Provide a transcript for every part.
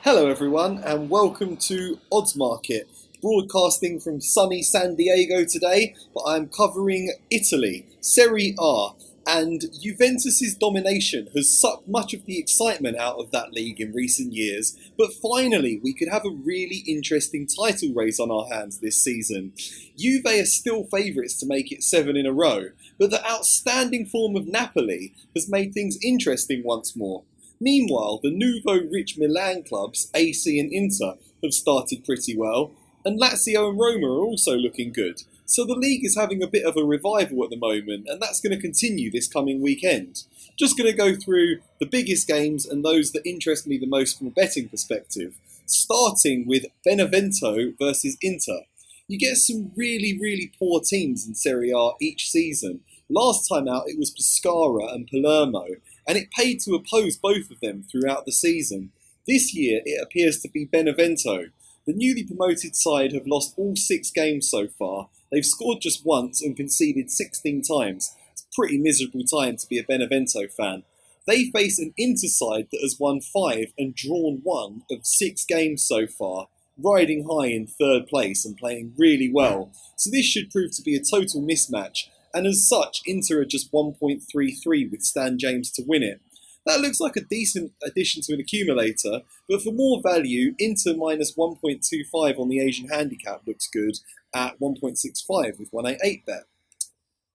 Hello everyone and welcome to Odds Market, broadcasting from sunny San Diego today, but I'm covering Italy, Serie A, and Juventus's domination has sucked much of the excitement out of that league in recent years, but finally we could have a really interesting title race on our hands this season. Juve are still favourites to make it 7 in a row, but the outstanding form of Napoli has made things interesting once more. Meanwhile, the nouveau rich Milan clubs, AC and Inter, have started pretty well, and Lazio and Roma are also looking good. So the league is having a bit of a revival at the moment, and that's going to continue this coming weekend. Just going to go through the biggest games and those that interest me the most from a betting perspective, starting with Benevento versus Inter. You get some really poor teams in Serie A each season. Last time out it was Pescara and Palermo, and it paid to oppose both of them throughout the season. This year it appears to be Benevento. The newly promoted side have lost all 6 games so far. They've scored just once and conceded 16 times. It's a pretty miserable time to be a Benevento fan. They face an Inter side that has won 5 and drawn 1 of 6 games so far, riding high in 3rd place and playing really well. So this should prove to be a total mismatch, and as such, Inter are just 1.33 with Stan James to win it. That looks like a decent addition to an accumulator, but for more value, Inter minus 1.25 on the Asian handicap looks good at 1.65 with 188 bet.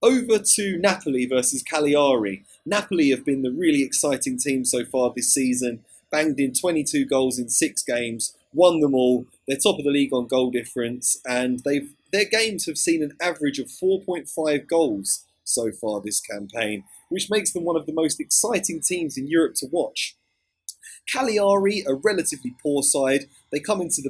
Over to Napoli versus Cagliari. Napoli have been the really exciting team so far this season, banged in 22 goals in 6 games, won them all. They're top of the league on goal difference, and their games have seen an average of 4.5 goals so far this campaign, which makes them one of the most exciting teams in Europe to watch. Cagliari, a relatively poor side, they come into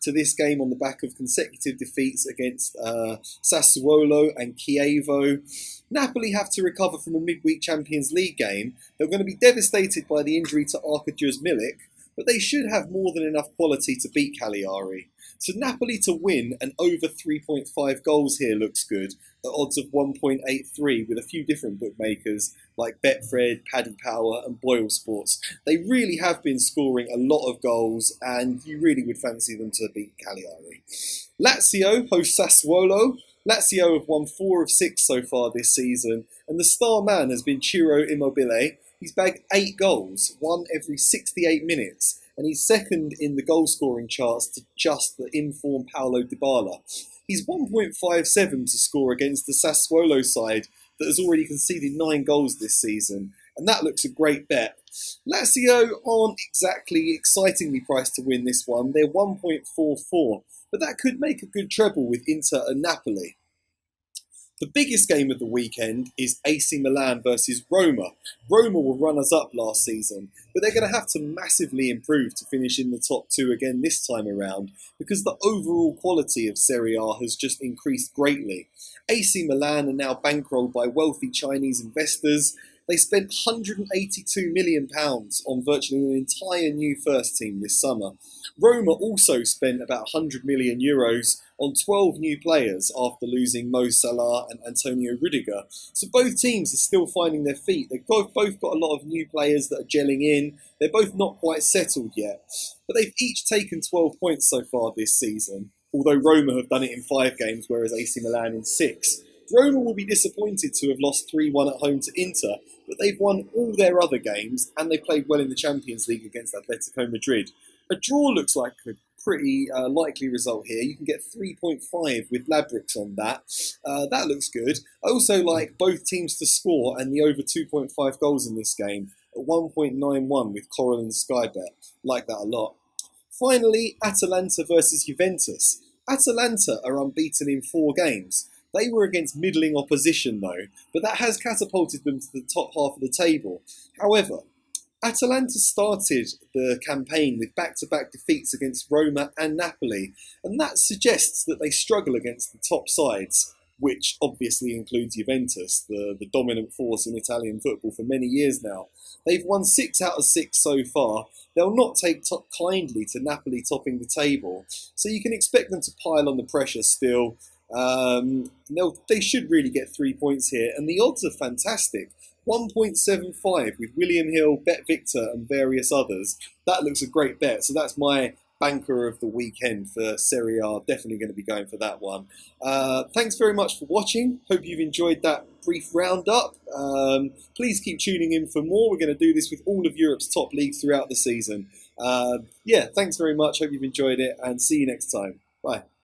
this game on the back of consecutive defeats against Sassuolo and Chievo. Napoli have to recover from a midweek Champions League game. They're going to be devastated by the injury to Arkadiusz Milik, but they should have more than enough quality to beat Cagliari. So Napoli to win and over 3.5 goals here looks good, at odds of 1.83 with a few different bookmakers like Betfred, Paddy Power and Boyle Sports. They really have been scoring a lot of goals, and you really would fancy them to beat Cagliari. Lazio host Sassuolo. Lazio have won 4 of 6 so far this season, and the star man has been Ciro Immobile. He's bagged 8 goals, 1 every 68 minutes, and he's second in the goal-scoring charts to just the in-form Paulo Dybala. He's 1.57 to score against the Sassuolo side that has already conceded 9 goals this season, and that looks a great bet. Lazio aren't exactly excitingly priced to win this one. They're 1.44, but that could make a good treble with Inter and Napoli. The biggest game of the weekend is AC Milan versus Roma. Roma were runners-up last season, but they're going to have to massively improve to finish in the top 2 again this time around, because the overall quality of Serie A has just increased greatly. AC Milan are now bankrolled by wealthy Chinese investors. They spent £182 million on virtually an entire new first team this summer. Roma also spent about €100 million on 12 new players after losing Mo Salah and Antonio Rudiger. So both teams are still finding their feet. They've both got a lot of new players that are gelling in. They're both not quite settled yet. But they've each taken 12 points so far this season, although Roma have done it in 5 games, whereas AC Milan in 6. Roma will be disappointed to have lost 3-1 at home to Inter, but they've won all their other games and they played well in the Champions League against Atletico Madrid. A draw looks like a pretty likely result here. You can get 3.5 with Labrix on that. That looks good. I also like both teams to score and the over 2.5 goals in this game at 1.91 with Coral and Sky Bet. Like that a lot. Finally, Atalanta versus Juventus. Atalanta are unbeaten in 4 games. They were against middling opposition though, but that has catapulted them to the top half of the table. However, Atalanta started the campaign with back-to-back defeats against Roma and Napoli, and that suggests that they struggle against the top sides, which obviously includes Juventus, the dominant force in Italian football for many years now. They've won 6 out of 6 so far. They'll not take kindly to Napoli topping the table, so you can expect them to pile on the pressure still. They should really get 3 points here, and the odds are fantastic. 1.75 with William Hill, Bet Victor, and various others. That looks a great bet. So that's my banker of the weekend for Serie A. Definitely going to be going for that one. Thanks very much for watching. Hope you've enjoyed that brief roundup. Please keep tuning in for more. We're going to do this with all of Europe's top leagues throughout the season. Yeah, thanks very much. Hope you've enjoyed it, and see you next time. Bye.